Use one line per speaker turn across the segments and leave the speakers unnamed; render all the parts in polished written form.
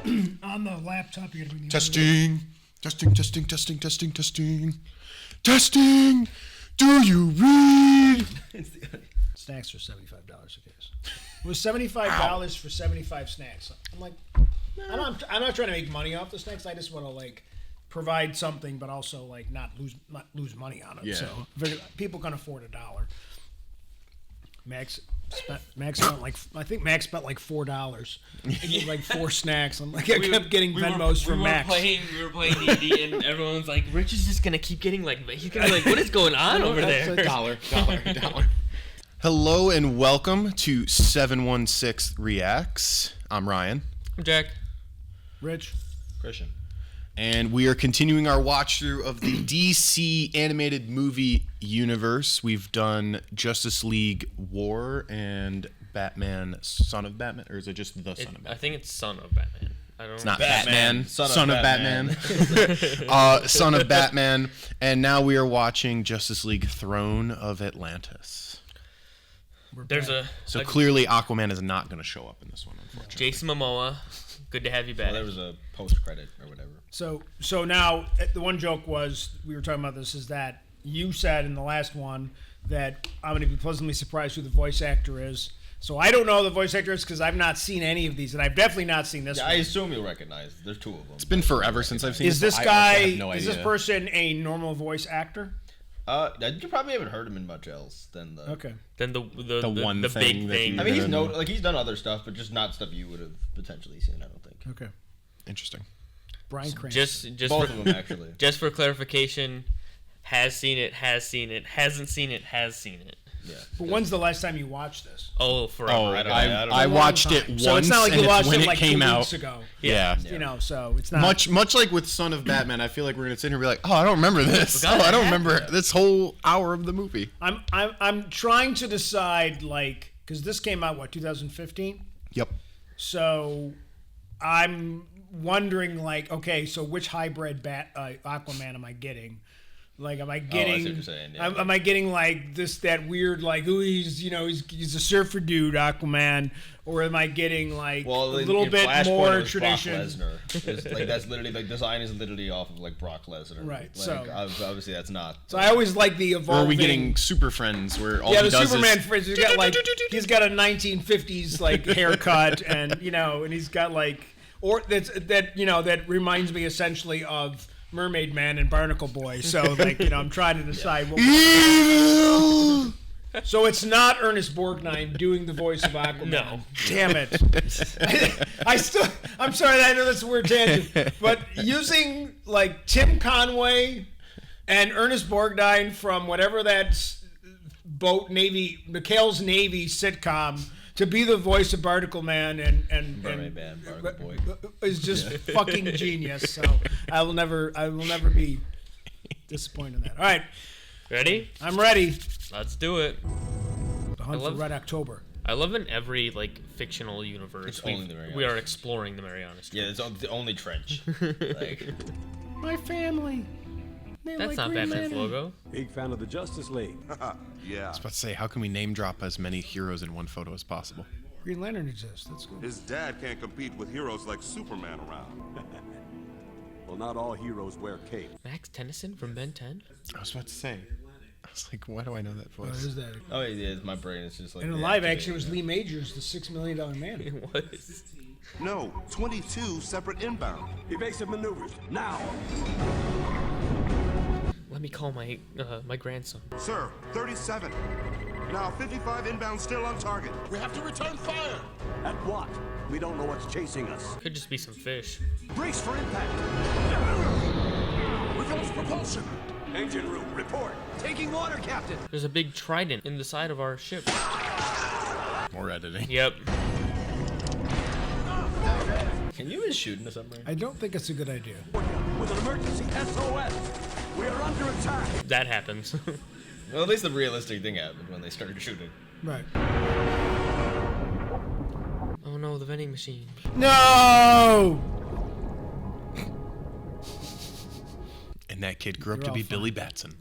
On the laptop, you gotta bring the
Testing. Do you read?
Snacks are $75 a case. It was $75 for 75 snacks. I'm like, I'm not trying to make money off the snacks. I just want to like provide something, but also like not lose money on it.
Yeah.
So people can afford $1. Max spent like $4. He did like 4 snacks. I'm like, I kept getting Venmos from Max.
We were playing D&D, and everyone's like, Rich is just gonna keep getting like, he's gonna be like, what is going on over there?
Dollar. Hello and welcome to 716 Reacts. I'm Ryan.
I'm Jack.
Rich.
Christian.
And we are continuing our watch through of the DC animated movie universe. We've done Justice League War and Batman Son of Batman, or is it just the Son of Batman?
I think it's Son of Batman.
It's not Batman. Son of Batman.
Batman.
Son of Batman. And now we are watching Justice League Throne of Atlantis. So clearly Aquaman is not going to show up in this one, unfortunately.
Jason Momoa, good to have you back.
Well, there was a post-credit or whatever.
So now the one joke was, we were talking about this, is that you said in the last one that I'm going to be pleasantly surprised who the voice actor is. So I don't know who the voice actor is because I've not seen any of these, and I've definitely not seen this one.
I assume you'll recognize. There's 2 of them.
It's been forever since I've seen
Is
this
this
so I also
guy,
have no
is
idea.
this person a normal voice actor?
You probably haven't heard him in much else than the.
Okay.
Then the
one
the
thing
big
that
thing.
he-
I mean, he's done other stuff, but just not stuff you would have potentially seen. I don't think.
Okay.
Interesting.
Brian Cranston.
Just
Both
for,
of them actually.
Just for clarification, has seen it, hasn't seen it, has seen it.
Yeah.
But when's the last time you watched this?
Oh, forever.
I watched it once,
So it's not like you watched
when
it like
came
2
out.
weeks ago.
Yeah.
You know, so it's not
Much like with Son of Batman, I feel like we're gonna sit here and be like, oh, I don't remember this.
Forgot
I don't
that
remember this whole hour of the movie.
I'm trying to decide, like, because this came out, what, 2015?
Yep.
So I'm wondering, like, okay, so which hybrid Aquaman am I getting? Like, am I getting?
I see what you're saying, yeah.
Am I getting like that weird, like, ooh, he's a surfer dude, Aquaman, or am I getting like a little bit more tradition?
Brock Lesnar. Like that's literally like design is literally off of like Brock Lesnar.
Right.
Like,
So
obviously that's not.
So I always like the
Or
evolving.
are we getting Super Friends where all
Yeah,
he
the
does
Superman
is
friends. He's got a 1950s like haircut, and and he's got like that reminds me essentially of Mermaid Man and Barnacle Boy. So like I'm trying to decide what.
evil.
So it's not Ernest Borgnine doing the voice of Aquaman.
No.
Damn it. I'm sorry, I know that's a weird tangent, but using like Tim Conway and Ernest Borgnine from whatever that McHale's Navy sitcom to be the voice of Barnacle Man and
Mermaid Man, Barnacle Boy.
is just fucking genius. So I will never be disappointed in that. All right,
Ready?
I'm ready.
Let's do it.
The Hunt for Red October.
I love in every like fictional universe
It's only the Marianas
we are exploring the Marianas.
Yeah, it's the only trench. Like,
My family.
That's not Batman's logo.
Big fan of the Justice League.
Yeah.
I was about to say, how can we name drop as many heroes in one photo as possible?
Green Lantern exists. That's good.
His dad can't compete with heroes like Superman around.
Well, not all heroes wear capes.
Max Tennyson from Ben 10.
I was about to say. I was like, why do I know that
What
voice?
is that?
oh yeah, my brain is just like.
In a live action, it was Lee Majors, the $6 Million Man.
It was.
No, 22 separate inbound.
Evasive maneuvers, now!
Let me call my my grandson.
Sir, 37. Now 55 inbound still on target. We have to return fire.
At what? We don't know what's chasing us.
Could just be some fish.
Brace for impact!
We've lost propulsion.
Engine room, report! Taking water, Captain!
There's a big trident in the side of our ship.
More editing.
Yep.
Can you even shoot in a submarine?
I don't think it's a good idea.
With an emergency SOS! We are under attack!
That happens.
Well, at least the realistic thing happened when they started shooting.
Right.
Oh no, the vending machine.
No!
And that kid grew up to
all
be
fine.
Billy Batson.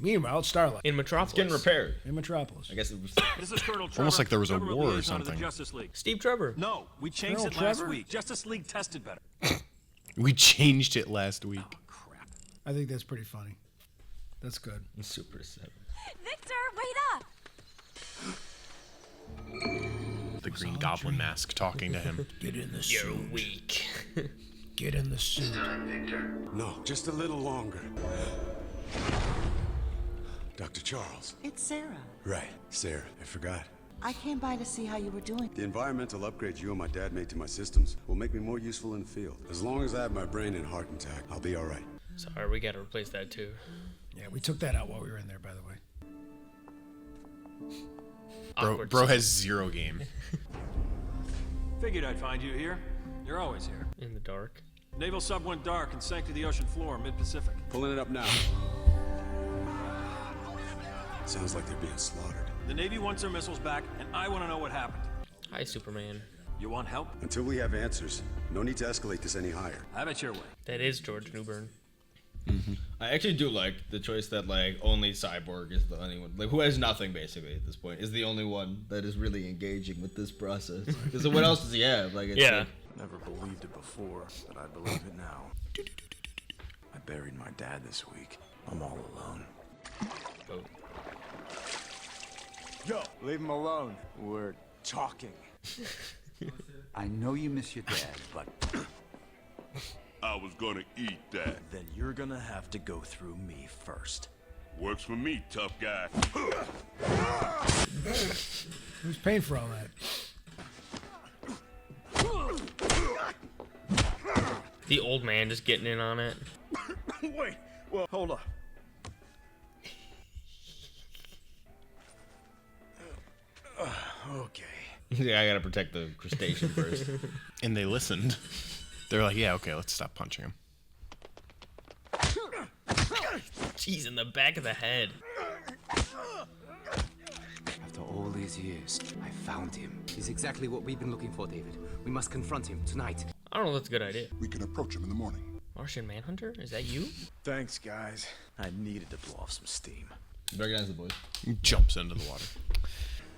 Meanwhile, Starlight
In Metropolis.
Getting repaired.
in Metropolis.
I guess it was.
This is Colonel Trevor.
Almost like there was a
Government
war or
liaison to the
something.
Justice League.
Steve Trevor.
No, we changed
Colonel
it last
Trevor?
week. Justice League tested better.
We changed it last week.
Crap.
I think that's pretty funny. That's good.
Super 7.
Victor, wait up!
The Green Goblin mask talking to him.
Get in the
You're
suit.
weak.
Get in the suit.
No, just a little longer. Dr. Charles.
It's Sarah.
Right, Sarah. I forgot.
I came by to see how you were doing.
The environmental upgrades you and my dad made to my systems will make me more useful in the field. As long as I have my brain and heart intact, I'll be all right.
Sorry, we gotta replace that too.
Yeah, we took that out while we were in there, by the way.
Awkward
Bro
scene
has 0 game.
Figured I'd find you here. You're always here.
in the dark.
Naval sub went dark and sank to the ocean floor mid-Pacific.
Pulling it up now. Sounds like they're being slaughtered.
The Navy wants their missiles back, and I want to know what happened.
Hi, Superman.
You want help?
Until we have answers, no need to escalate this any higher.
Have it your way.
That is George Newbern.
I actually do like the choice that like only Cyborg is the only one, like who has nothing basically at this point, is the only one that is really engaging with this process. Because what else does he have? Like, it's
Yeah.
like,
Never believed it before, but I believe it now. I buried my dad this week. I'm all alone.
Oh.
Yo, leave him alone. We're talking.
I know you miss your dad, but
I was gonna eat that.
Then you're gonna have to go through me first.
Works for me, tough guy.
Who's paying for all that?
The old man just getting in on it.
Wait, well, hold up. Okay.
yeah, I gotta protect the crustacean first.
And they listened. They're like, yeah, okay, let's stop punching him.
Jeez, in the back of the head.
after all these years, I found him. He's exactly what we've been looking for, David. We must confront him tonight.
I don't know if that's a good idea.
We can approach him in the morning.
Martian Manhunter? Is that you?
Thanks, guys. I needed to blow off some steam.
Recognize the boys.
He jumps into the water.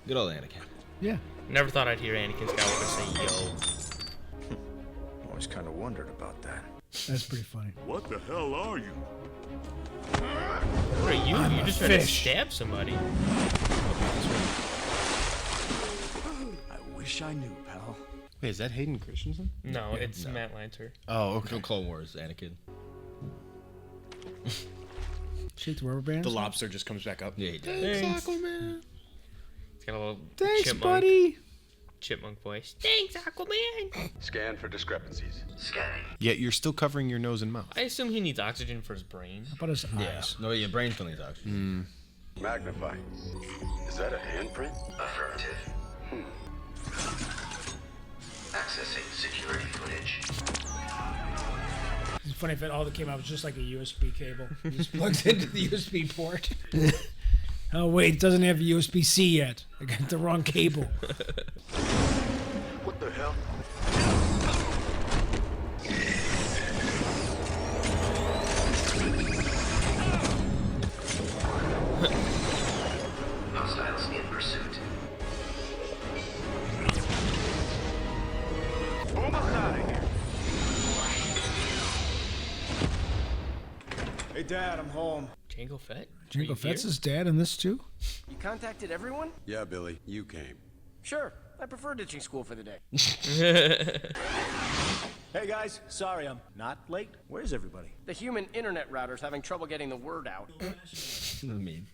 Good old Anakin.
Yeah.
Never thought I'd hear Anakin Skywalker say yo.
Always kind of wondered about that.
That's pretty funny.
What the hell are you?
What are you?
I'm
You're
a
just trying to
fish.
stab somebody.
I wish I knew, pal.
Wait, is that Hayden Christensen?
No, it's Matt Lancer.
Oh,
From Clone Wars, Anakin.
Shake the rubber bands.
The lobster just comes back up.
Yeah, he does.
Thanks. It's got a little
Thanks,
chipmunk,
buddy.
chipmunk voice. Thanks, Aquaman.
Scan for discrepancies.
Yet you're still covering your nose and mouth.
I assume he needs oxygen for his brain.
How about his
Yeah.
eyes?
No, your brain still needs oxygen.
Magnify. Is that a handprint?
Affirmative. Accessing security footage.
It's funny if it all that came out was just like a USB cable. It just plugs into the USB port. Oh wait, it doesn't have USB-C yet. I got the wrong cable.
What the hell?
Hostiles in pursuit.
Boom us out of here. Hey, Dad, I'm home.
Jango Fett?
Jango Fett's his dad in this too?
You contacted everyone?
Yeah, Billy, you came.
Sure. I prefer ditching school for the day.
Hey, guys. Sorry I'm not late. Where's everybody?
The human internet router's having trouble getting the word out.
I mean,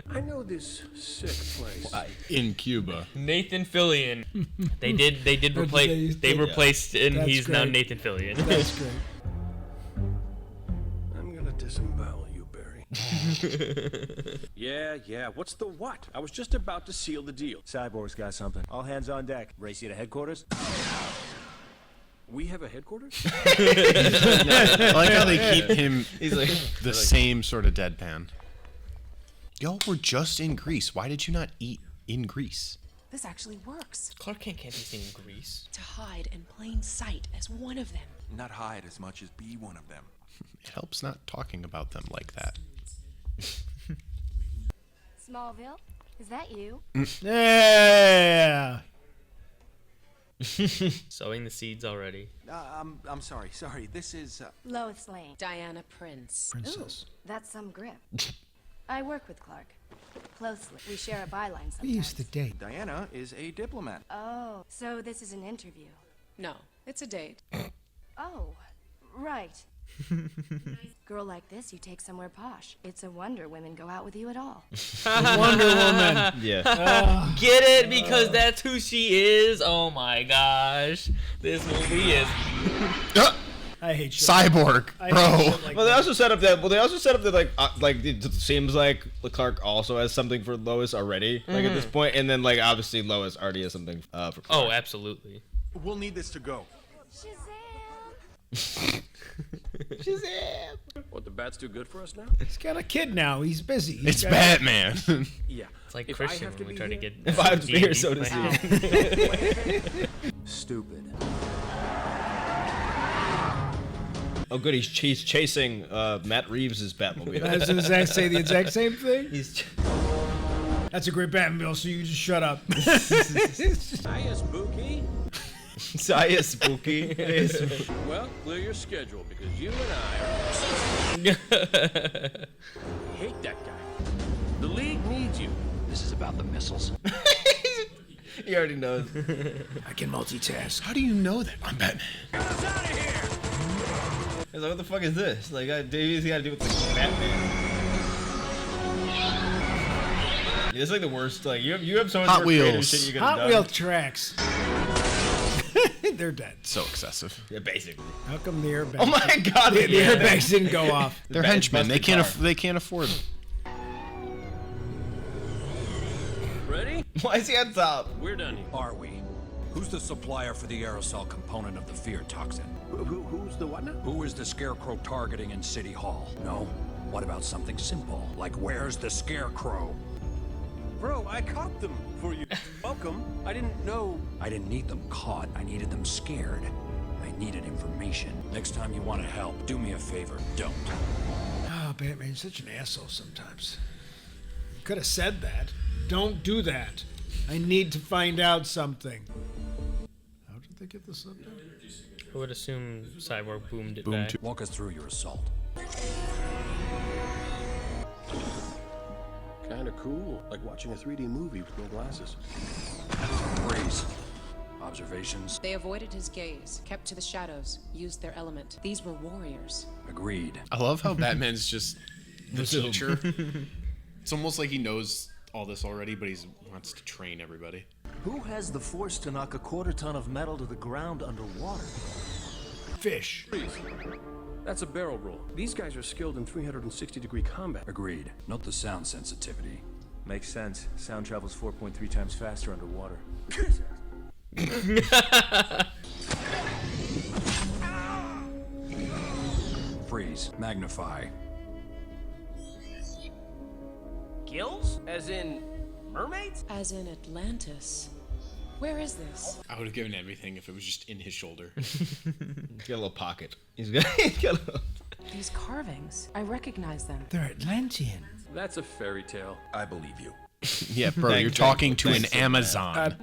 I know this sick place.
In Cuba.
Nathan Fillion. they did replace. They replaced, and
That's
he's now
great.
Nathan Fillion.
That's great.
I'm gonna disembowel you, Barry. Yeah. What's the what? I was just about to seal the deal. Cyborg's got something. All hands on deck. Race you to headquarters? We have a headquarters?
I like how they keep him
he's like
the same sort of deadpan. Y'all were just in Greece. Why did you not eat in Greece?
This actually works.
Clark Kent can't be seen in Greece.
To hide in plain sight as one of them.
Not hide as much as be one of them.
It helps not talking about them like that.
Smallville, is that you?
Yeah.
Sowing the seeds already.
I'm sorry. This is
Lois Lane.
Diana Prince.
Princess.
Ooh, that's some grip. I work with Clark. Closely. We share a byline sometimes.
We used to date.
Diana is a diplomat.
Oh, so this is an interview.
No, it's a date.
Oh, right. Girl like this, you take somewhere posh. It's a wonder women go out with you at all.
Wonder Woman.
Yeah.
Get it? Because that's who she is. Oh my gosh. This movie is.
I hate shit.
Cyborg,
I
bro.
hate shit like
Well, they
that.
also set up that. Well, they also set up that like it seems like Clark also has something for Lois already. Like at this point, and then like obviously Lois already has something for Clark.
Oh, absolutely.
We'll need this to go.
Shazam!
What, the bats do good for us now?
He's got a kid now. He's busy. He's
It's
got-
Batman.
Yeah.
It's like
If
Christian
I have
when
to
we
be
try to
here-
get.
If I have to be here,
D&D
so does
playing.
he.
Stupid.
Oh, good. He's chasing Matt Reeves' Batmobile.
I was going to say the exact same thing.
He's
That's a great Batmobile, so you just shut up.
Hiya, Spooky.
Saya Spooky.
Well, clear your schedule because you and I hate that guy. The League needs you.
This is about the missiles.
He already knows.
I can multitask.
How do you know that? I'm Batman.
He's like, what the fuck is this? Like, Davey's got to do with like Batman. Yeah, this is like the worst. Like, you have so much
Hot
more creative
Wheels.
shit you could
Hot
have
Wheel
done.
tracks. They're dead.
So excessive.
Yeah, basically.
How come the airbags?
Oh my god.
The airbags didn't go off.
They're
Bat-
henchmen. They
busted
can't.
car.
They can't afford it.
Ready?
Why is he on top?
We're done here.
Are we? Who's the supplier for the aerosol component of the fear toxin?
Who's the what now?
Who is the Scarecrow targeting in City Hall? No? What about something simple, like where's the Scarecrow?
Bro, I caught them for you. Welcome. I didn't know.
I didn't need them caught, I needed them scared. I needed information. Next time you want to help, do me a favor, don't.
Oh, Batman's such an asshole sometimes. Could have said that. Don't do that. I need to find out something. How did they get this up there?
I would assume Cyborg boomed it
Boom
back.
to-
Walk us through your assault.
Kind of cool. Like watching a 3D movie with no glasses.
Freeze. Observations?
They avoided his gaze, kept to the shadows, used their element. These were warriors.
Agreed.
I love how Batman's just the teacher. It's almost like he knows all this already, but he wants to train everybody.
Who has the force to knock a quarter ton of metal to the ground underwater?
Fish.
Please. That's a barrel roll. These guys are skilled in 360-degree combat.
Agreed. Note the sound sensitivity.
Makes sense. Sound travels 4.3 times faster underwater.
Freeze. Magnify.
Gills? As in mermaids?
As in Atlantis. Where is this?
I would have given everything if it was just in his shoulder.
He's got a little pocket. He's got a little...
These carvings. I recognize them.
They're Atlantean.
That's a fairy tale.
I believe you.
Yeah, bro,
Thanks,
you're talking to an
thanks,
Amazon.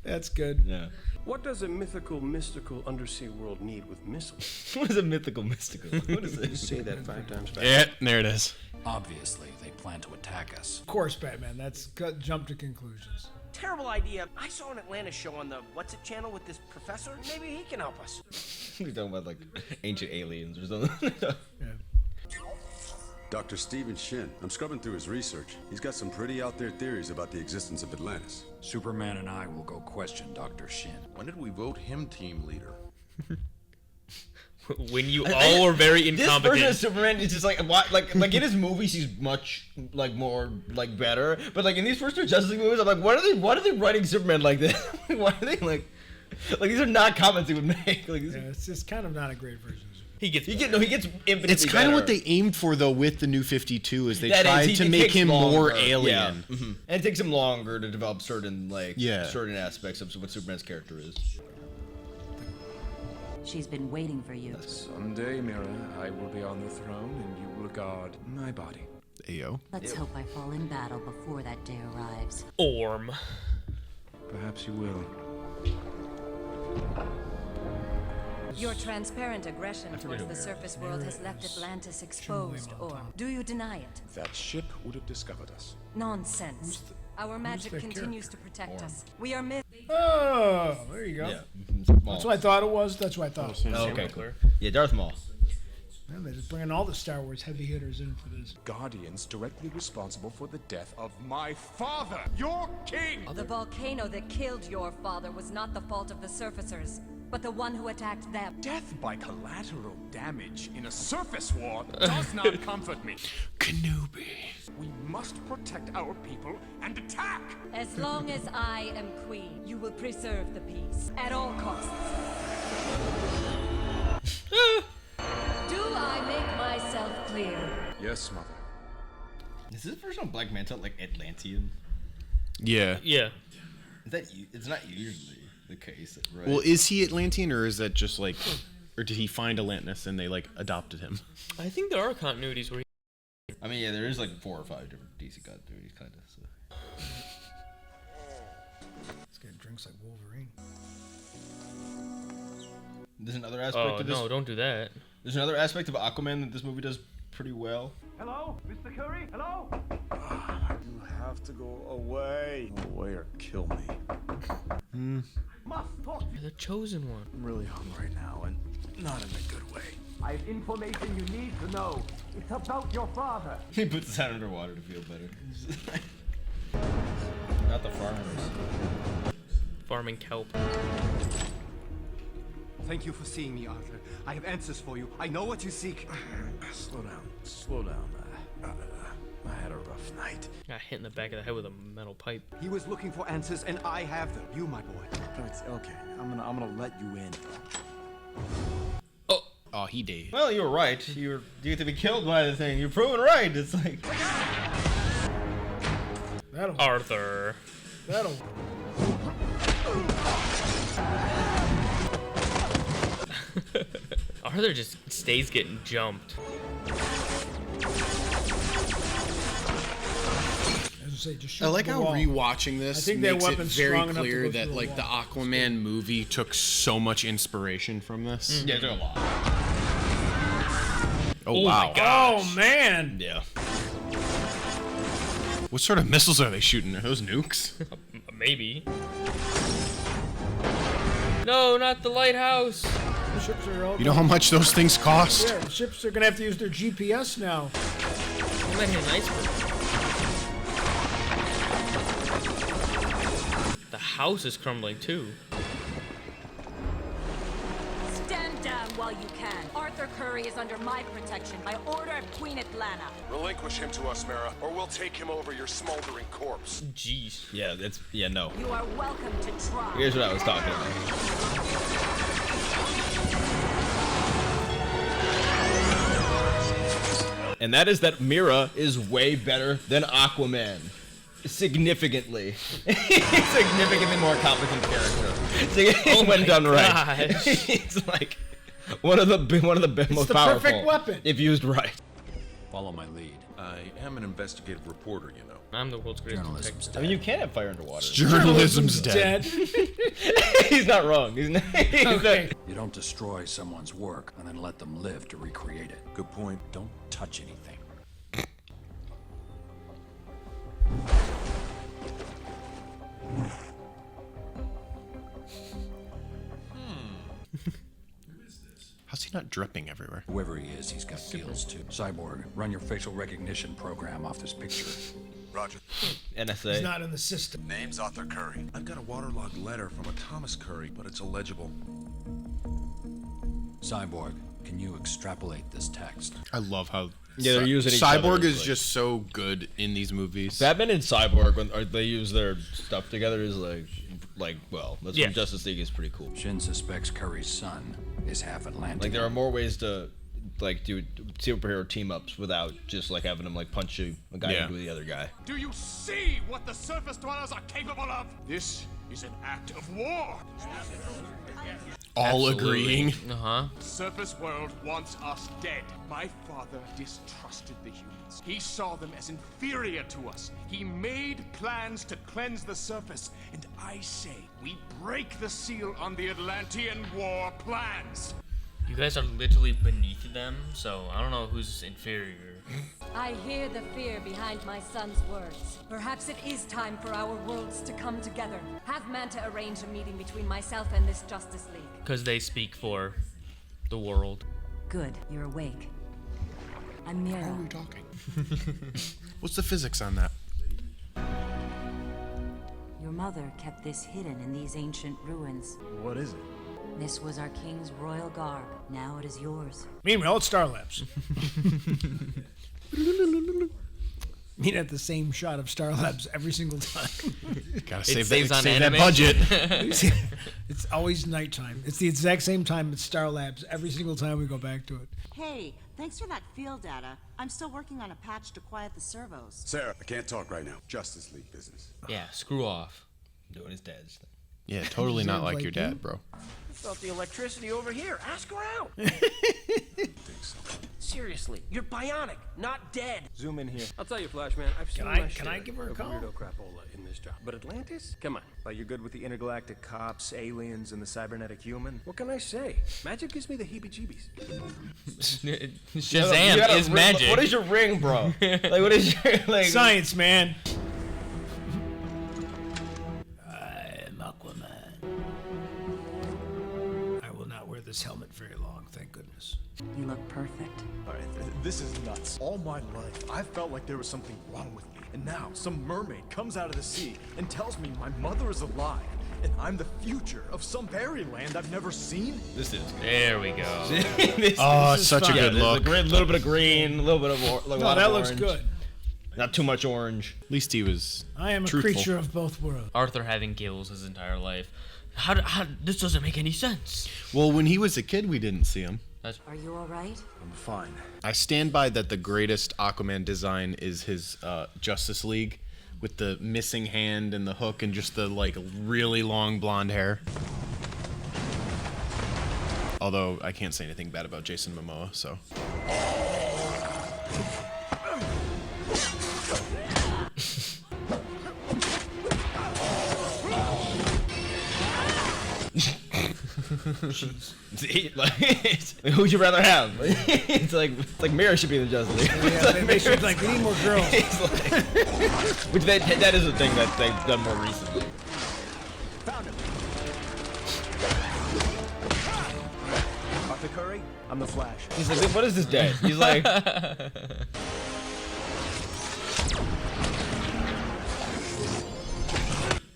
That's good.
Yeah.
What does a mythical, mystical undersea world need with missiles?
What is a mythical mystical? What is this?
Say that 5 times fast.
Yeah, there it is.
Obviously, they plan to attack us.
Of course, Batman. That's jump to conclusions.
Terrible idea. I saw an Atlantis show on the What's It channel with this professor. Maybe he can help us.
We're talking about like ancient aliens or something.
Dr. Stephen Shin. I'm scrubbing through his research. He's got some pretty out there theories about the existence of Atlantis.
Superman and I will go question Dr. Shin.
When did we vote him team leader?
When you all were very incompetent.
This version of Superman is just like like in his movies he's much like more like better, but like in these first two Justice League movies I'm like why are they writing Superman like this? Why are they like these are not comments he would make. Like
Yeah, it's just kind of not a great version.
he gets infinitely
It's kind of what
better.
they aimed for though with the New 52 is they
That is,
tried to
it
make
takes
him more
longer.
alien.
Yeah. And it takes him longer to develop certain
Yeah.
certain aspects of what Superman's character is.
She's been waiting for you.
Someday, Mira, I will be on the throne and you will guard my body.
Ayo.
Let's hope I fall in battle before that day arrives.
Orm.
Perhaps you will.
Your transparent aggression towards the surface world has left Atlantis exposed, Orm. Do you deny it?
That ship would have discovered us.
Nonsense. Our magic continues to protect us. We are
Oh, there you go.
Yeah.
That's what I thought it was. That's what I thought.
Oh, okay, cool. Yeah, Darth Maul.
Man, they're just bringing all the Star Wars heavy hitters in for this.
Guardians directly responsible for the death of my father, your king!
The volcano that killed your father was not the fault of the surfacers, but the one who attacked them.
Death by collateral damage in a surface war does not comfort me.
Kenobi.
We must protect our people and attack!
As long as I am queen, you will preserve the peace at all costs. Do I make myself clear?
Yes, Mother.
Is this version of Black Manta like Atlantean?
Yeah.
Yeah.
Is that it's not usually the case, right?
Well, is he Atlantean or is that just like, or did he find Atlantis and they like adopted him?
I think there are continuities where.
I mean, yeah, there is like 4 or 5 different DC continuities, kind of. So.
This guy drinks like Wolverine.
There's another aspect of this.
No, don't do that.
There's another aspect of Aquaman that this movie does pretty well.
Hello, Mr. Curry? Hello?
You have to go away. Go away or kill me.
Must talk.
You're the chosen one.
I'm really hungry now, and not in a good way.
I have information you need to know. It's about your father.
He puts his hand underwater to feel better. Not the farmers.
Farming kelp.
Thank you for seeing me, Arthur. I have answers for you. I know what you seek.
Slow down. Slow down. I had a rough night.
Got hit in the back of the head with a metal pipe.
He was looking for answers, and I have them. You, my boy.
It's okay. I'm gonna let you in.
Oh, he did.
Well, you were right. You get to be killed by the thing. You're proven right. It's like
Arthur.
That'll.
Arthur just stays getting jumped.
Just
I like how rewatching this
I think their
makes it
weapon's
very
strong enough to
clear
go
that
through a
like the
wall.
Aquaman movie took so much inspiration from this.
Yeah, there's a lot.
Oh wow!
My gosh.
Oh man!
Yeah.
What sort of missiles are they shooting? Are those nukes?
Maybe. No, not the lighthouse.
The ships are all
You know how much those things cost?
Yeah, the ships are gonna have to use their GPS now.
I might hit an iceberg. The house is crumbling too.
Stand down while you can. Arthur Curry is under my protection by order of Queen Atlanta.
Relinquish him to us, Mara, or we'll take him over your smoldering corpse.
Jeez.
Yeah, no.
You are welcome to try.
Here's what I was talking about. And that is that Mira is way better than Aquaman. Significantly. Significantly more competent character. When done right. It's like one of the most
the
powerful.
perfect weapon.
If used right.
Follow my lead.
I am an investigative reporter, you know.
I'm the world's greatest
Journalism's
detective.
dead.
I mean, you can't have fire underwater.
Journalism's dead.
He's not wrong. He's not.
Okay.
You don't destroy someone's work and then let them live to recreate it.
Good point.
Don't touch anything.
How's he not dripping everywhere?
Whoever he is, he's got skills too. Cyborg, run your facial recognition program off this picture.
Roger.
NSA.
He's not in the system.
Name's Arthur Curry.
I've got a waterlogged letter from a Thomas Curry, but it's illegible.
Cyborg, can you extrapolate this text?
I love how
they're using each other,
Cyborg is
like-
just so good in these movies.
Batman and Cyborg, when they use their stuff together, is well, that's when Justice League is pretty cool.
Shin suspects Curry's son is half Atlantean.
Like, there are more ways to like do superhero team ups without just like having him like punch a guy into the other guy.
Do you see what the surface dwellers are capable of? This is an act of war.
All agreeing.
Surface world wants us dead. My father distrusted the humans. He saw them as inferior to us. He made plans to cleanse the surface. And I say, we break the seal on the Atlantean war plans.
You guys are literally beneath them, so I don't know who's inferior.
I hear the fear behind my son's words. Perhaps it is time for our worlds to come together. Have Manta arrange a meeting between myself and this Justice League.
Because they speak for the world.
Good, you're awake. I'm Mira.
How are we talking? What's the physics on that?
Your mother kept this hidden in these ancient ruins.
What is it?
This was our king's royal garb. Now it is yours.
Meanwhile, it's Star Labs. Mean at the same shot of Star Labs every single time.
Gotta save that budget.
It's always nighttime. It's the exact same time as Star Labs every single time we go back to it.
Hey, thanks for that field data. I'm still working on a patch to quiet the servos.
Sarah, I can't talk right now. Justice League business.
Yeah, screw off.
Doing his dad's thing.
Yeah, totally not like your dad, bro.
I felt the electricity over here. Ask around. Seriously, you're bionic, not dead.
Zoom in here.
I'll tell you, Flash Man, I've seen
Can I give her a call?
weirdo crapola in this job. But Atlantis? Come on.
Like you're good with the intergalactic cops, aliens, and the cybernetic human? What can I say? Magic gives me the heebie-jeebies.
Shazam is magic.
What is your ring, bro? Like, what is your like?
Science, man. I'm Aquaman. I will not wear this helmet very long, thank goodness.
You look perfect.
Alright, this is nuts. All my life, I felt like there was something wrong with me. And now, some mermaid comes out of the sea and tells me my mother is alive. And I'm the future of some fairyland I've never seen.
This is good.
There we go.
It's such a good look.
A little bit of green, a little bit of like
that looks good.
Not too much orange.
At least he was
I am
truthful.
a creature of both worlds.
Arthur having gills his entire life. How this doesn't make any sense.
Well, when he was a kid, we didn't see him.
Are you all right?
I'm fine.
I stand by that the greatest Aquaman design is his Justice League with the missing hand and the hook and just the like really long blonde hair. Although I can't say anything bad about Jason Momoa, so.
Who'd you rather have? it's like Mira should be the Justice League.
Yeah, they should like we need more girls.
Which that is a thing that they've done more recently.
Found him. Arthur Curry, I'm the Flash.
He's like, what is this day? He's like.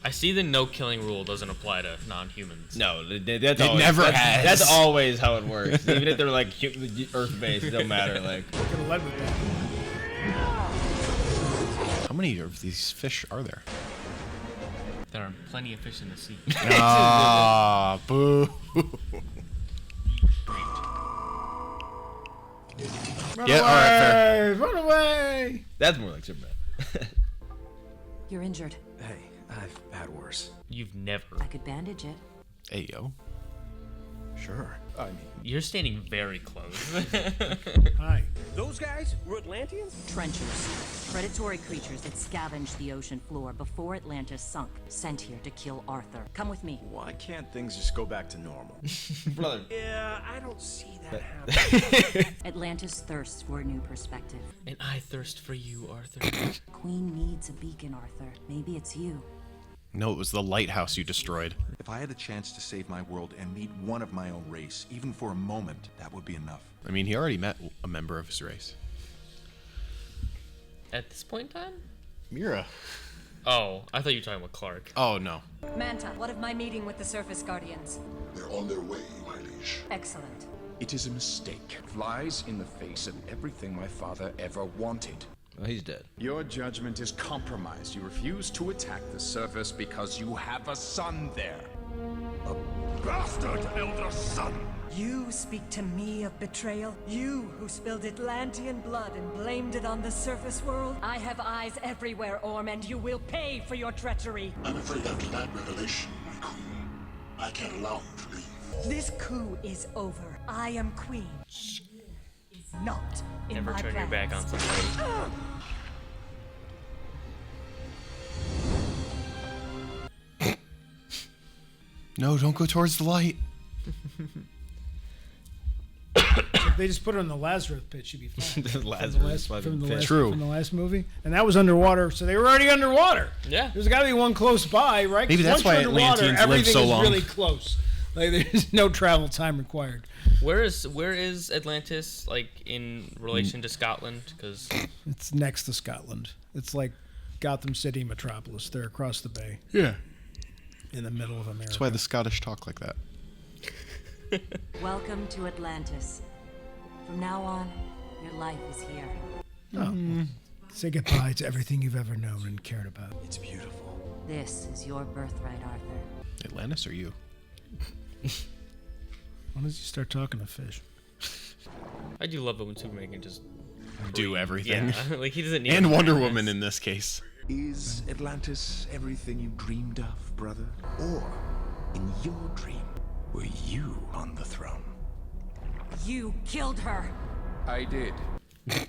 I see the no killing rule doesn't apply to non-humans.
No, that's always how it works. Even if they're like Earth-based, it don't matter. Like,
Could have led with that.
How many of these fish are there?
There are plenty of fish in the sea.
Ah, boo.
Run
Yeah,
away!
all right, fair.
Run away!
That's more like Superman.
You're injured.
Hey, I've had worse.
You've never.
I could bandage it.
Hey, yo.
Sure. I mean,
You're standing very close.
Hi.
Those guys were Atlanteans?
Trenchers. Predatory creatures that scavenged the ocean floor before Atlantis sunk. Sent here to kill Arthur. Come with me.
why can't things just go back to normal?
Brother.
Yeah, I don't see that happening.
Atlantis thirsts for a new perspective.
And I thirst for you, Arthur.
Queen needs a beacon, Arthur. Maybe it's you.
No, it was the lighthouse you destroyed.
If I had a chance to save my world and meet one of my own race, even for a moment, that would be enough.
I mean, he already met a member of his race.
At this point in time?
Mira.
Oh, I thought you were talking about Clark.
Oh, no.
Manta, what of my meeting with the Surface Guardians?
They're on their way, my liege.
Excellent.
It is a mistake. Flies in the face of everything my father ever wanted.
Well, he's dead.
Your judgment is compromised. You refuse to attack the surface because you have a son there.
A
bastard, elder son!
You speak to me of betrayal? You who spilled Atlantean blood and blamed it on the surface world? I have eyes everywhere, Orm, and you will pay for your treachery.
I'm afraid after that revelation, my queen, I can't allow him to leave.
This coup is over. I am queen. Is not in
Never
my
turn your
plans.
back on somebody.
No, don't go towards the light.
If they just put her in the Lazarus pit, she'd be fine.
The Lazarus fucking pit.
True.
From the last movie, and that was underwater, so they were already underwater.
Yeah.
There's got to be one close by, right? 'Cause
Maybe that's
once
why
you're underwater,
Atlanteans live
everything
so
is
long.
really close. Like there's no travel time required.
Where is Atlantis, like, in relation to Scotland? Because
It's next to Scotland. It's like Gotham City metropolis. They're across the bay.
Yeah.
In the middle of America.
That's why the Scottish talk like that.
Welcome to Atlantis. From now on, your life is here.
Oh, well, say goodbye to everything you've ever known and cared about.
It's beautiful.
This is your birthright, Arthur.
Atlantis or you?
When does he start talking to fish?
I do love it when Superman can just
Do everything.
Yeah, like he doesn't need.
And Wonder
awareness.
Woman in this case.
Is Atlantis everything you dreamed of, brother? Or, in your dream, were you on the throne?
You killed her.
I did. I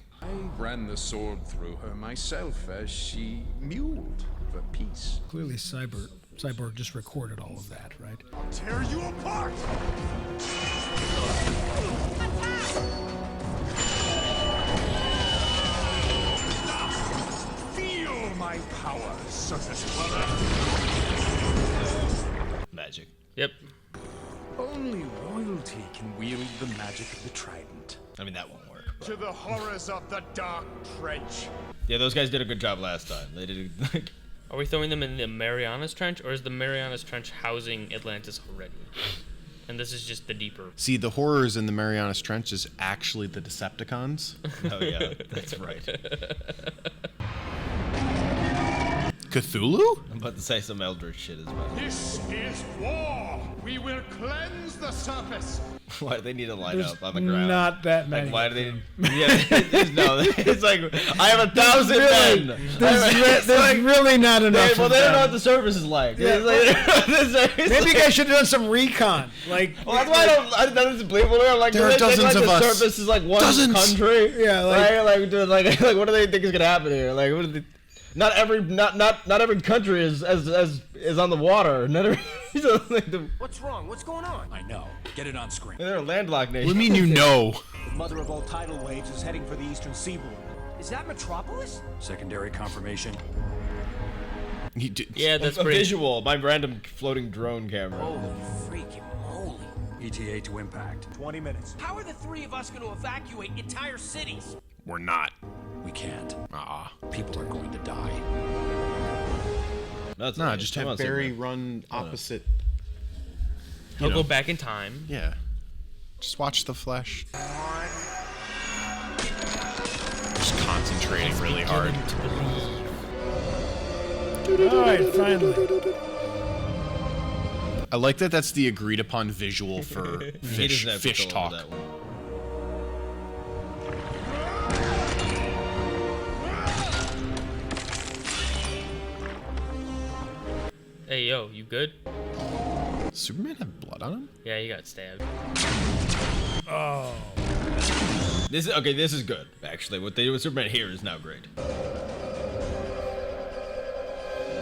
ran the sword through her myself as she mewed for peace.
Clearly, Cyborg just recorded all of that, right?
Tear you apart! Feel my power, surface dweller!
Magic.
Yep.
Only royalty can wield the magic of the trident.
I mean, that won't work. But...
To the horrors of the Dark Trench.
Yeah, those guys did a good job last time. They did like.
Are we throwing them in the Marianas Trench, or is the Marianas Trench housing Atlantis already? And this is just the deeper.
See, the horrors in the Marianas Trench is actually the Decepticons.
Oh yeah, that's right.
Cthulhu?
I'm about to say some Eldritch shit as well.
This is war! We will cleanse the surface!
Why do they need to line
There's
up on the ground?
not that many.
Like, why do they? Yeah, no. It's like I have 1,000 men.
There's really not enough.
Well,
of
they don't know
them.
what the surface is like.
Yeah, Maybe you guys should have done some recon. Like,
well, that's why I don't think it's believable. I'm like,
There are dozens
like
of
the
us.
surface is like one
Dozens.
country.
Yeah, like-
like what do they think is gonna happen here? Like, what do they? Not every country is on the water. Not every.
What's wrong? What's going on?
I know. Get it on screen.
They're a landlocked nation.
What do you mean you know?
The mother of all tidal waves is heading for the eastern seaboard.
Is that Metropolis?
Secondary confirmation.
Yeah, that's
a
pretty.
visual. My random floating drone camera.
Holy freaking moly.
ETA to impact.
20 minutes.
How are the three of us going to evacuate entire cities?
We're not.
We can't.
Uh-uh.
People are going to die.
That's
No,
it.
just
Come
have
on,
Barry
Superman.
run opposite.
He'll
you
go
know.
back in time.
Yeah. Just watch the Flash. Just concentrating really hard.
all right, finally.
I like that that's the agreed upon visual for
He doesn't have
fish
control
talk.
over that one.
Hey, yo, you good?
Superman have blood on him?
Yeah, he got stabbed.
Oh.
This is good. Actually, what they do with Superman here is now great.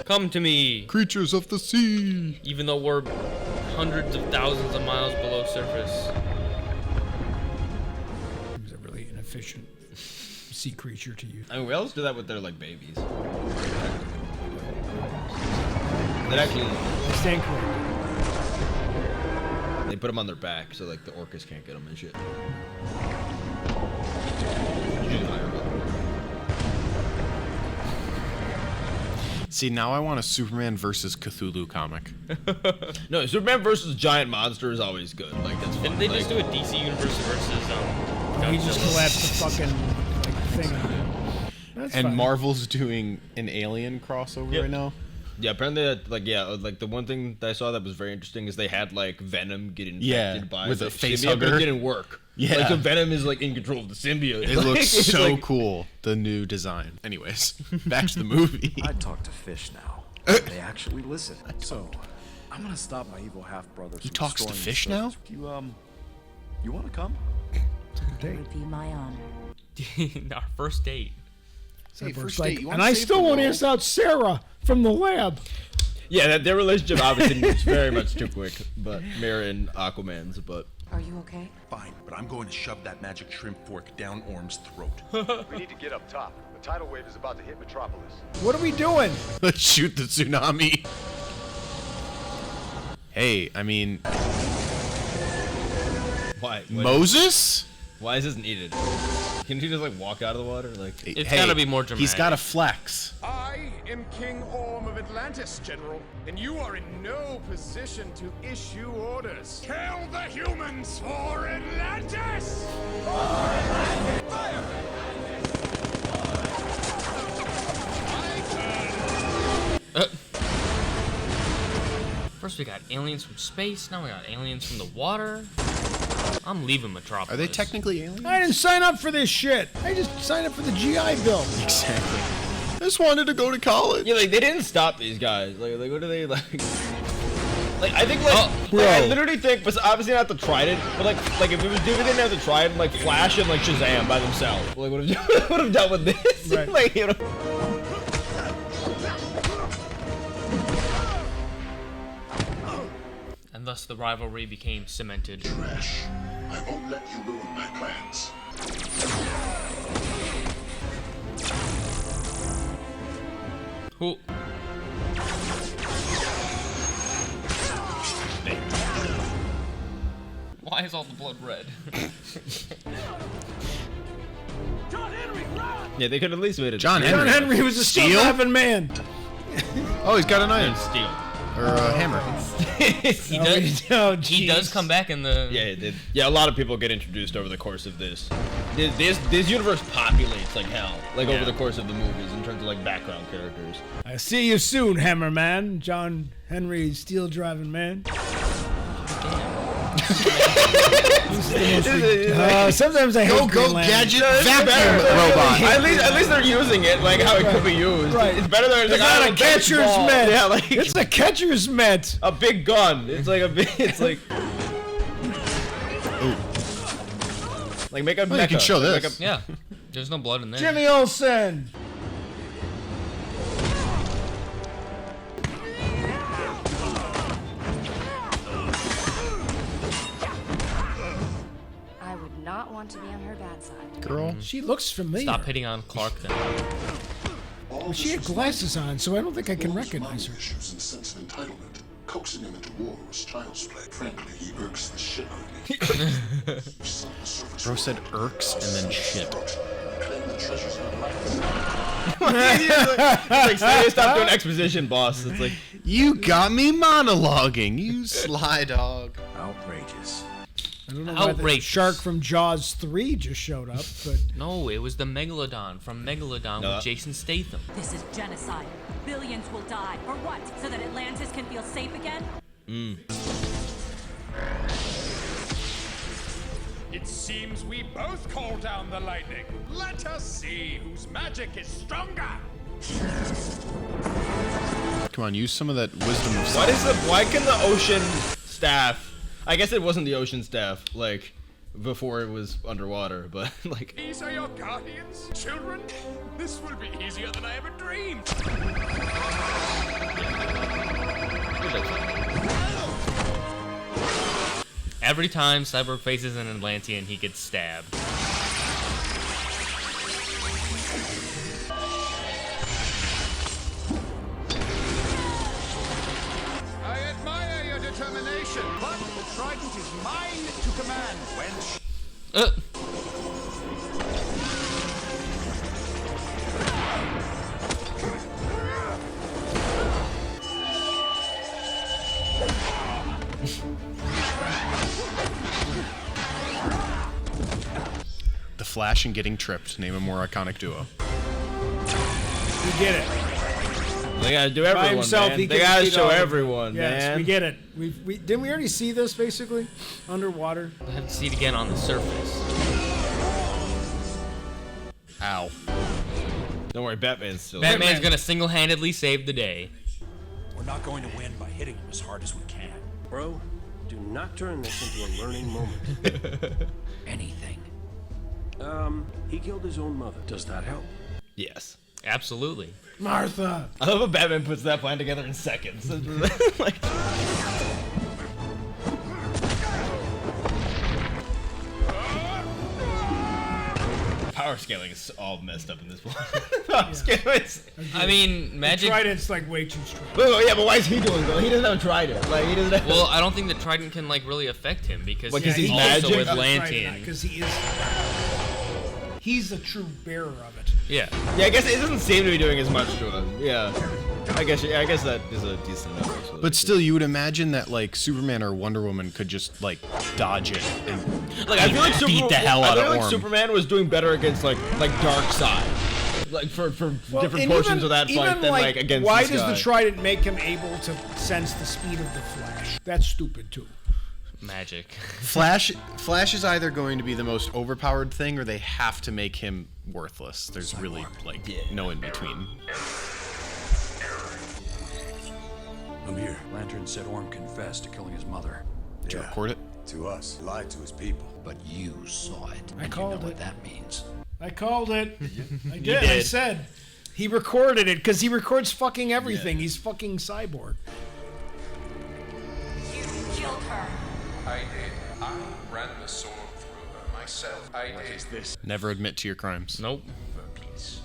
Come to me.
Creatures of the sea.
Even though we're hundreds of thousands of miles below surface.
He's a really inefficient sea creature to use.
I mean, we always do that with their like babies. That actually
Stand corrected.
they put them on their back so like the orcas can't get them and shit.
See, now I want a Superman versus Cthulhu comic.
No, Superman versus giant monster is always good. Like that's fun.
Didn't they
like,
just do a DC Universe versus
He just
Godzilla?
collapsed the fucking like, thing on it. That's
And
fine.
Marvel's doing an Alien crossover right now.
Yeah, apparently, like the one thing that I saw that was very interesting is they had like Venom get infected by
with
the
a face
symbiote, but
hugger.
it didn't work.
Yeah.
Like, so Venom is like in control of the symbiote.
It
Like,
looks
it's
so
like-
cool, the new design. Anyways, back to the movie.
I talk to fish now. They actually listen. So, I'm gonna stop my evil half-brother.
He talks to fish now?
You want to come?
It would be my honor.
Our first date.
Cyborg's like, and I still want to ask out Sarah from the lab.
Yeah, their relationship obviously moves very much too quick, but Mira and Aquaman's, but.
Are you okay?
Fine, but I'm going to shove that magic shrimp fork down Orm's throat.
We need to get up top. The tidal wave is about to hit Metropolis.
What are we doing?
Let's shoot the tsunami. Hey, I mean,
Why?
Moses?
Why is this needed? Can he just like walk out of the water? Like,
It's gotta be more dramatic.
He's got to flex.
I am King Orm of Atlantis, General, and you are in no position to issue orders. Kill the humans for Atlantis! Fire!
First we got aliens from space, now we got aliens from the water. I'm leaving Metropolis.
Are they technically aliens?
I didn't sign up for this shit. I just signed up for the GI Bill.
Exactly. I just wanted to go to college.
Yeah, like they didn't stop these guys. Like what do they like? Like I think like,
bro.
I literally think, but obviously not the Trident, but like if it was doing it as the Trident, like Flash and like Shazam by themselves, like would have dealt with this.
Right.
Like you know.
And thus the rivalry became cemented.
Trash. I won't let you ruin my plans.
Who? Why is all the blood red?
Yeah, they could at least made it.
John
John Henry was a
Steel?
still-having man.
Oh, he's got an iron.
Steel.
Or a hammer.
He does. He does come back in the.
Yeah, it did. Yeah, a lot of people get introduced over the course of this. This universe populates like hell, like over the course of the movies in terms of like background characters.
I see you soon, Hammerman. John Henry, steel-driving man. Sometimes I hope
Go gadget vacuum robot.
At least they're using it like how it could be used.
Right.
It's better than
It's not a catcher's mitt.
Yeah, like
It's a catcher's mitt.
a big gun. It's like a big. It's like. Like make a.
Well, you can
mecha.
show
Like
this.
Yeah. There's no blood in there.
Jimmy Olsen.
I would not want to be on her bad side.
Girl.
She looks familiar.
Stop hitting on Clark then.
Well, she had glasses on, so I don't think I can recognize her.
Issues and sense of entitlement. Coaxing him into war was child's play. Frankly, he irks the shit out of me.
Bro said irks and then shit.
Claim the treasures of Atlantis.
Like stop doing exposition, boss. It's like
You got me monologuing, you sly dog.
Outrageous.
I don't know why the
Outrageous.
shark from Jaws 3 just showed up, but
No, it was the Megalodon from Megalodon
No.
with Jason Statham.
This is genocide. Billions will die. For what? So that Atlantis can feel safe again?
It seems we both call down the lightning. Let us see whose magic is stronger.
Come on, use some of that wisdom of
why can the ocean staff? I guess it wasn't the ocean staff like before it was underwater, but like
These are your guardians, children? This will be easier than I ever dreamed.
Every time Cyborg faces an Atlantean, he gets stabbed.
I admire your determination, but the trident is mine to command, wench.
The Flash and getting tripped. Name a more iconic duo.
you get it.
They gotta do
By
everyone,
himself,
man.
he
They
can
gotta
defeat
show
all of them.
everyone,
yes,
man.
we get it. Didn't we already see this basically underwater?
I have to see it again on the surface.
Ow.
Don't worry, Batman's still.
Batman's gonna single-handedly save the day.
We're not going to win by hitting him as hard as we can.
Bro, do not turn this into a learning moment.
Anything.
He killed his own mother. Does that help?
Yes.
Absolutely.
Martha.
I love how Batman puts that plan together in seconds. Like, power scaling is all messed up in this one. Power scaling is...
I mean, magic.
The trident's like way too strong.
Oh, yeah, but why is he doing it? He doesn't have a trident. Like, he doesn't have...
Well, I don't think the trident can like really affect him because
What, 'cause he's
also
magic?
Atlantean.
Because he's the true bearer of it.
Yeah.
Yeah, I guess it doesn't seem to be doing as much to him. Yeah. I guess that is a decent enough. Actually.
But still, you would imagine that like Superman or Wonder Woman could just like dodge it and
like I feel like
beat the hell out of Orm.
Superman was doing better against like Darkseid, like for different portions of that fight than like against.
Why
this
does
guy.
the trident make him able to sense the speed of the Flash? That's stupid too.
Magic.
Flash is either going to be the most overpowered thing, or they have to make him worthless. There's really like no in between.
I'm here.
Lantern said Orm confessed to killing his mother.
Did you record it?
To us. Lied to his people.
But you saw it.
I
and
called
you know
it.
what that means.
I called it. I
You
did. I
did.
said he recorded it because he records fucking everything. He's fucking cyborg.
You killed her.
I did. I ran the sword through her myself. I did.
This.
Never admit to your crimes.
Nope.
For peace.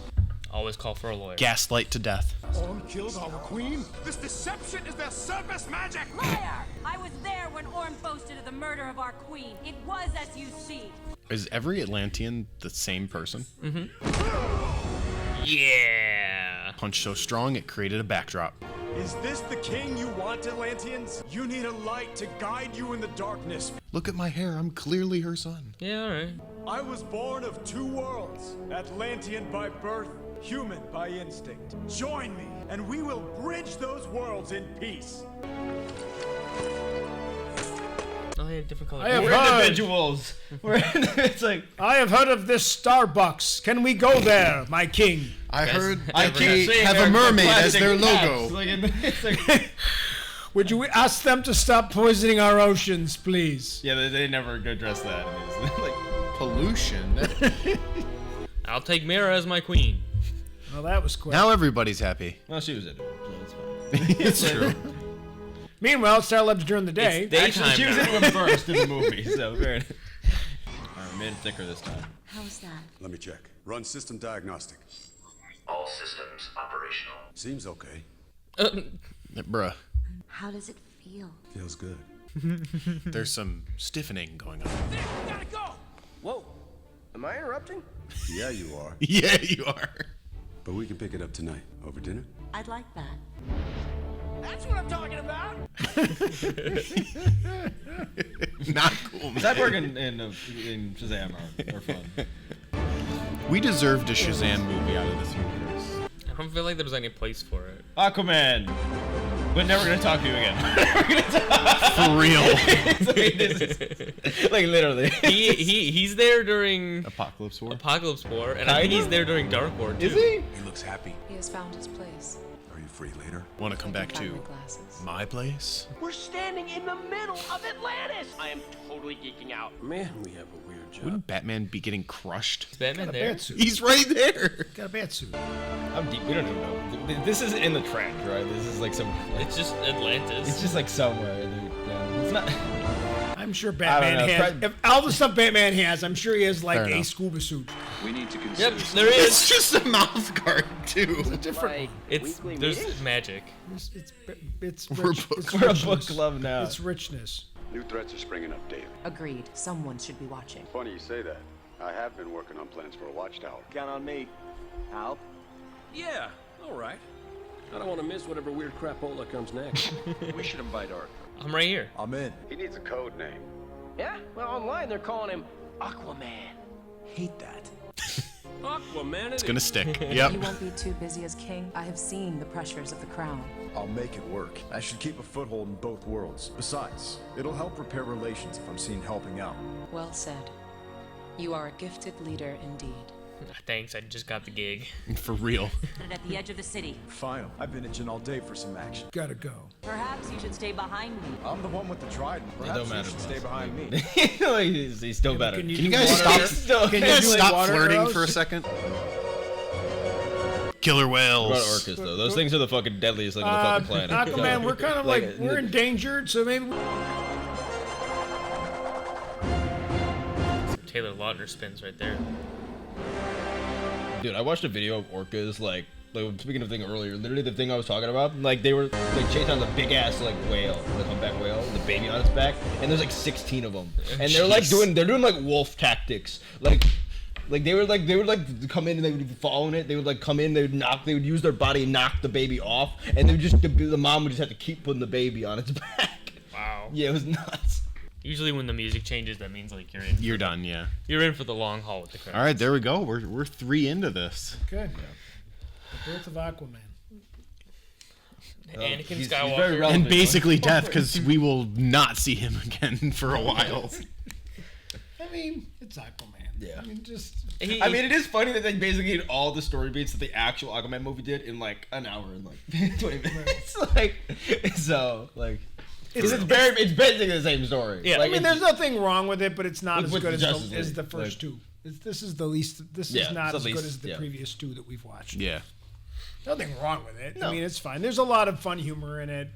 Always call for a lawyer.
Gaslight to death.
Orm killed our queen? This deception is their surface magic!
Liar! I was there when Orm boasted of the murder of our queen. It was as you see.
Is every Atlantean the same person?
Mm-hmm. Yeah.
Punch so strong it created a backdrop.
Is this the king you want, Atlanteans? You need a light to guide you in the darkness.
Look at my hair. I'm clearly her son.
Yeah, alright.
I was born of two worlds, Atlantean by birth, human by instinct. Join me, and we will bridge those worlds in peace.
Oh, they had different colors.
I have
We're
heard.
individuals. It's like
I have heard of this Starbucks. Can we go there, my king?
I
Guys,
heard
never
IK have a mermaid as their logo.
Would you ask them to stop poisoning our oceans, please?
Yeah, they never address that. Like,
Pollution.
I'll take Mira as my queen.
Well, that was quick.
Now everybody's happy.
well, she was in it, so it's fine.
It's true.
Meanwhile, Starlab's during the day.
It's daytime
She was
now.
in him first in the movie, so very. Alright, we made it thicker this time.
How's that?
Let me check. Run system diagnostic.
All systems operational.
Seems okay.
Bruh,
How does it feel?
Feels good.
there's some stiffening going on.
Gotta go! Whoa. Am I interrupting?
Yeah, you are.
Yeah, you are.
But we can pick it up tonight. Over dinner?
I'd like that.
That's what I'm talking about!
Not cool, man.
Cyborg and Shazam are fun.
We deserved a Shazam movie out of this universe.
I don't feel like there was any place for it.
Aquaman. We're never gonna talk to you again.
For real.
Like literally.
He's there during
Apocalypse War.
Apocalypse War, and I think he's there during Dark War too.
Is he?
He looks happy.
He has found his place.
Are you free later?
Want to come back
Find
to
my glasses.
my place?
We're standing in the middle of Atlantis! I am totally geeking out.
Man, we have a weird job.
Wouldn't Batman be getting crushed?
Is Batman
Got a
there?
bat suit.
He's right there.
Got a bat suit.
I'm deep. We don't even know. This is in the trench, right? This is like some.
It's just Atlantis.
It's just like somewhere. It's not.
I'm sure
I
Batman
don't know.
has. If all the stuff Batman has, I'm sure he has like
Fair
a
enough.
scuba suit.
We need to consider.
Yep, there is.
It's just a mouth guard too.
Like,
It's
weekly
there's
meetings?
magic.
It's
We're
rich.
book-
It's
We're a
richness.
book club now.
It's richness.
New threats are springing up daily.
Agreed. Someone should be watching.
Funny you say that. I have been working on plans for a watchtower.
Count on me.
Help?
Yeah, alright. I don't want to miss whatever weird crapola comes next.
We should invite Arthur.
I'm right here.
I'm in.
He needs a code name.
Yeah, well, online they're calling him Aquaman.
Hate that.
Aquaman,
It's gonna stick. Yep.
You won't be too busy as king. I have seen the pressures of the crown.
I'll make it work. I should keep a foothold in both worlds. Besides, it'll help repair relations if I'm seen helping out.
Well said. You are a gifted leader indeed.
Thanks, I just got the gig.
For real.
At the edge of the city.
Fine. I've been itching all day for some action.
Gotta go.
Perhaps you should stay behind me.
I'm the one with the trident. Perhaps
don't
you
matter
should
to
stay
us.
behind me.
He's still better.
Can
You guys stop?
Can
You guys
do, like,
stop
water
flirting
arrows?
for a second? Killer
What about
whales.
orcas though? Those things are the fucking deadliest thing on the fucking planet.
Aquaman, we're kind of like we're endangered, so maybe.
Taylor Lautner spins right there.
Dude, I watched a video of orcas like speaking of the thing earlier, literally the thing I was talking about, like they were like chasing on the big ass like whale, the humpback whale, the baby on its back, and there's like 16 of them, and they're doing like wolf tactics, like they would come in and they would be following it, they would like come in, they would use their body and knock the baby off, and they would just the mom would just have to keep putting the baby on its back.
Wow.
Yeah, it was nuts.
Usually when the music changes, that means like you're
done, yeah.
You're in for the long haul with the credits.
All right, there we go. We're 3 into this.
Okay. The birth of Aquaman.
Anakin
he's
Skywalker.
very relevant.
And basically death, because we will not see him again for a while.
I mean, it's Aquaman.
Yeah.
I mean, just.
I mean, it is funny that they basically did all the story beats that the actual Aquaman movie did in like an hour and like 20 minutes. Like, so like. It's basically the same story.
Yeah,
like,
I mean, there's nothing wrong with it, but it's not as
with
good as
Justice
the, as
League,
the first
like-
two. This is the least. This
Yeah,
is not
it's
as
the
good
least-
as the
yeah.
previous two that we've watched.
Yeah.
Nothing wrong with it.
No.
I mean, it's fine. There's a lot of fun humor in it.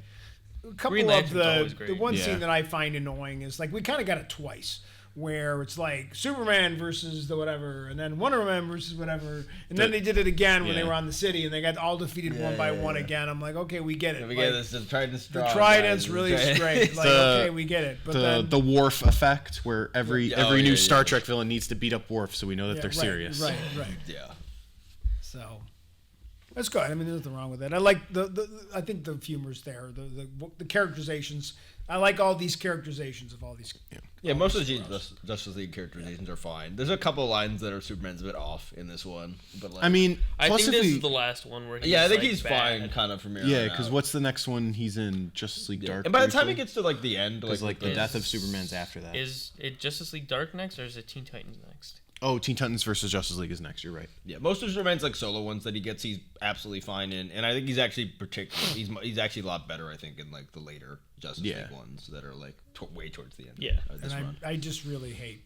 A couple
Green
of
Lantern's always
the
great.
one
Yeah.
scene that I find annoying is like we kind of got it twice, where it's like Superman versus the whatever, and then Wonder Woman versus whatever, and then they did it again when they
yeah.
were on the city, and they got all defeated one by one again. I'm like, okay, we get it.
We
Like,
get this. The trident's strong.
the trident's
guys.
really
The
straight. Like, okay, we get it. But then
the Worf effect, where every new
yeah,
Star
yeah.
Trek villain needs to beat up Worf, so we know that
yeah,
they're
right,
serious.
Right.
Yeah.
So that's good. I mean, there's nothing wrong with it. I like the I think the humor's there. The characterizations. I like all these characterizations of all these.
Yeah, most of the Justice League characterizations are fine. There's a couple lines that are Superman's a bit off in this one, but like
I mean,
I
plus
think
if
this
we,
is the last one where he's
I think
like,
he's
bad.
fine, kind of from here.
yeah,
on
because
out.
what's the next one he's in? Justice League Dark.
And by the time he
briefly?
gets to like the end,
Because like the
is-
death of Superman's after that.
Is it Justice League Dark next, or is it Teen Titans next?
Oh, Teen Titans versus Justice League is next. You're right.
Yeah, most of Superman's like solo ones that he gets, he's absolutely fine in, and I think he's actually he's actually a lot better, I think, in like the later Justice League ones that are like way towards the end.
Yeah,
of this
And
run.
I just really hate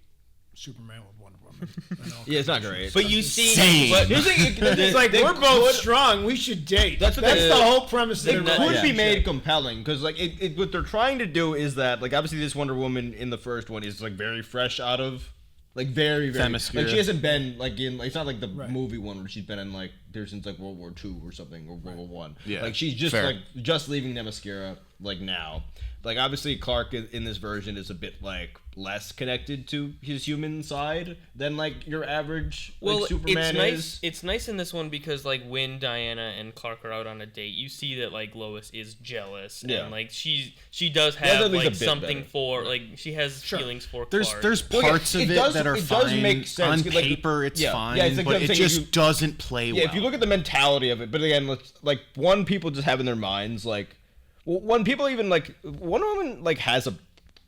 Superman with Wonder Woman. I know.
Yeah, it's not great.
But you see,
Same.
But here's the thing,
It's like we're both strong. We should date.
That's
That's
what
the whole premise.
It
of the
could be
relationship.
made compelling because like what they're trying to do is that like obviously this Wonder Woman in the first one is like very fresh out of like very
Themyscira.
like she hasn't been like in like, it's not like the movie one where she's been in like there since like World War II or something or World War One.
Yeah,
like she's just
fair.
like just leaving Themyscira like now. Like obviously Clark in this version is a bit like less connected to his human side than like your average like Superman
it's nice.
is.
It's nice in this one because like when Diana and Clark are out on a date, you see that like Lois is jealous and like she does
That's
have
at least a
like
bit
something
better.
for like she has feelings for
There's
Clark.
parts of it that are
it
fine.
does make sense.
On
Like,
paper, it's fine,
it's like
but
I'm
it
saying,
just
if you-
doesn't play well.
Yeah, if you look at the mentality of it, but again, let's like one people just have in their minds like one people even like Wonder Woman like has a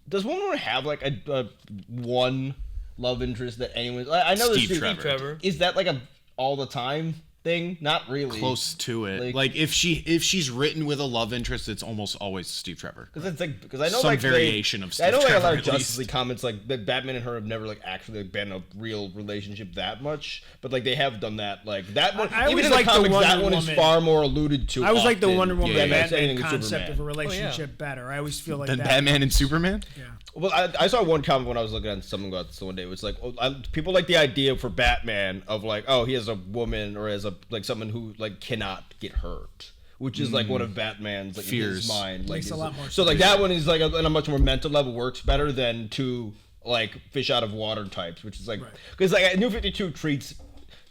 does Wonder Woman have like a one love interest that anyone I know
Steve
there's
Trevor.
Is that like a all the time thing? Not really.
Close to it. Like if she's written with a love interest, it's almost always Steve Trevor.
Because it's like because I know
some
like
variation of Steve
I know like
Trevor,
a lot of
at
Justice
least.
League comments like that Batman and her have never like actually like, been a real relationship that much, but like they have done that like that one.
I
even
always
in the
liked the
comics,
Wonder
that one is
Woman.
far more alluded to.
I was like the
often
Wonder Woman
than
Batman
anything with
concept of a
Superman.
relationship better. I always feel like
Than
that.
Batman and Superman?
Yeah.
Well, I saw one comment when I was looking at something about this one day. It was like, people like the idea for Batman of like, oh, he has a woman or as a like someone who like cannot get hurt, which is like one of Batman's like
Fears.
in his mind. Like,
Makes a lot more
so like
sense.
that one is like on a much more mental level works better than two like fish out of water types, which is like because like New 52 treats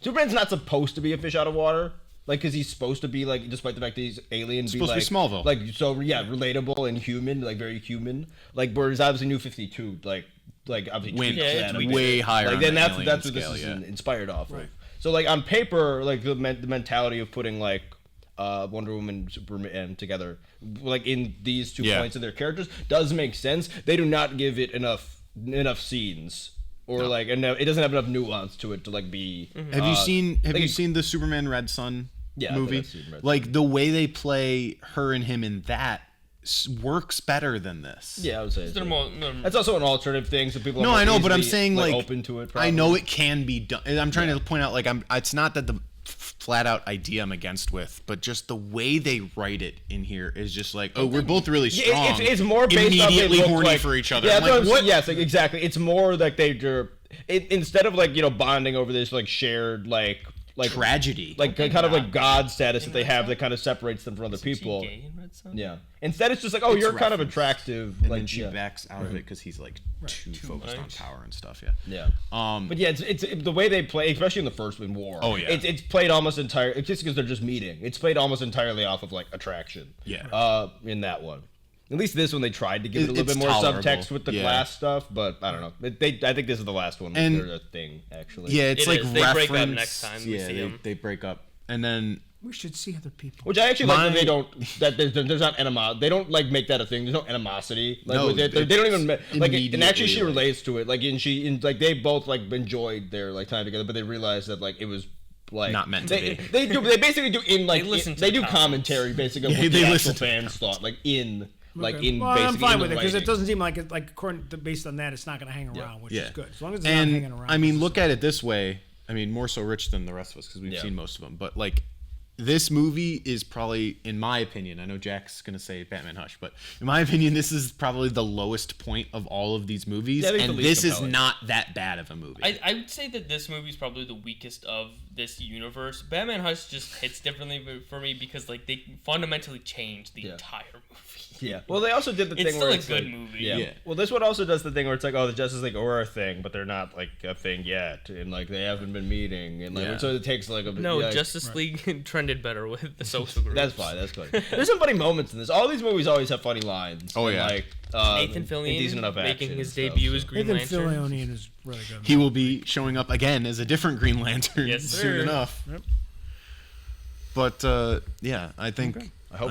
Superman's not supposed to be a fish out of water. Like, because he's supposed to be, like, despite the fact that he's alien,
Supposed to be Smallville.
Like, so, yeah, relatable and human, like, very human. Like, whereas obviously New 52, like obviously
Way-
tweaks
yeah,
that
it's
a bit.
way higher
Like,
on
then
the
that's
alien
what
scale,
this is
yeah.
inspired off of. So like on paper, like the mentality of putting like Wonder Woman and Superman together, like in these 2 points of their characters, does make sense. They do not give it enough scenes. Or like, and it doesn't have enough nuance to it to like be.
Have you seen the Superman Red Sun movie? Like the way they play her and him in that works better than this.
Yeah, I would say. That's also an alternative thing, so people.
No, I know, but I'm saying like
open to it. Probably.
I know it can be done. I'm trying to point out like it's not that the flat out idea I'm against with, but just the way they write it in here is just like, oh, we're both really strong.
It's more based
immediately
on
horny for each other.
Yeah,
like, what?
Yes, like, exactly. It's more like instead of like bonding over this like shared like
tragedy,
like kind of like God status that they have that kind of separates them from other people.
Is he gay in Red Sun?
Yeah. Instead, it's just like, oh, you're kind of attractive.
And
like,
then she backs out of it because he's like too focused on power and stuff.
Yeah. But yeah, it's the way they play, especially in the first in War.
Oh yeah.
It's played almost entirely just because they're just meeting. It's played almost entirely off of like attraction.
Yeah.
In that one. At least this one they tried to give it a little bit more subtext with the glass stuff, but I don't know. I think this is the last one.
And
they're a thing actually.
Yeah, it's like
they break up next time.
They break up, and then
we should see other people.
Which I actually like that they don't. That there's not animosity. They don't like make that a thing. There's no animosity. Like with it. They don't even like. And actually, she relates to it. Like like they both like enjoyed their like time together, but they realized that like it was. Like
not meant to be.
They basically do in like they do
comments.
Commentary basically of what the actual fans thought like in. Like in
well, I'm fine with it because
writing.
it doesn't seem like it. Like according to, based on that, it's not going to hang around, which is good. As long as it's not hanging around.
I mean, look at it this way. I mean, more so Rich than the rest of us because we've seen most of them. But like, this movie is probably, in my opinion, I know Jack's going to say Batman Hush, but in my opinion, this is probably the lowest point of all of these movies, and this is not that bad of a movie.
I would say that this movie is probably the weakest of this universe. Batman Hush just hits differently for me because like they fundamentally changed the entire movie.
Yeah. Well, they also did the thing where it's
a good
like,
movie.
Yeah. Well, this one also does the thing where it's like, oh, the Justice League are a thing, but they're not like a thing yet, and like they haven't been meeting, and like so it takes like a bit.
No, Justice League trended better with the social group.
That's fine. That's good. There's some funny moments in this. All these movies always have funny lines.
Oh yeah.
Like
Nathan Fillion making his debut as Green Lantern.
Nathan Fillion is really good.
He will be showing up again as a different Green Lantern soon enough.
Yep.
But yeah, I think. Okay.
I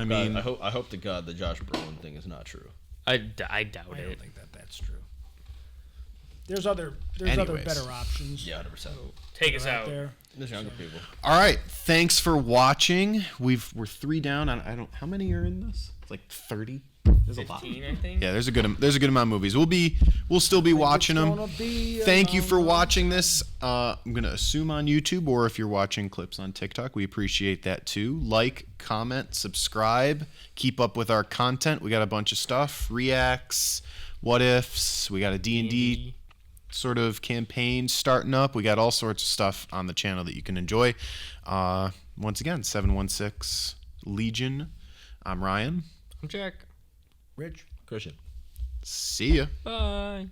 hope to God the Josh Brolin thing is not true.
I doubt
I don't think that's true. There's other better options.
Yeah, 100%.
Take us out.
There's younger people.
All right, thanks for watching. We're 3 down. I don't. How many are in this? It's like 30. There's
15,
a lot.
I think.
Yeah, there's a good amount of movies. We'll still be watching them. Thank you for watching this. I'm gonna assume on YouTube, or if you're watching clips on TikTok, we appreciate that too. Like, comment, subscribe, keep up with our content. We got a bunch of stuff, reacts, what ifs. We got a D&D sort of campaign starting up. We got all sorts of stuff on the channel that you can enjoy. Once again, 716 Legion. I'm Ryan.
I'm Jack.
Rich.
Christian.
See ya.
Bye.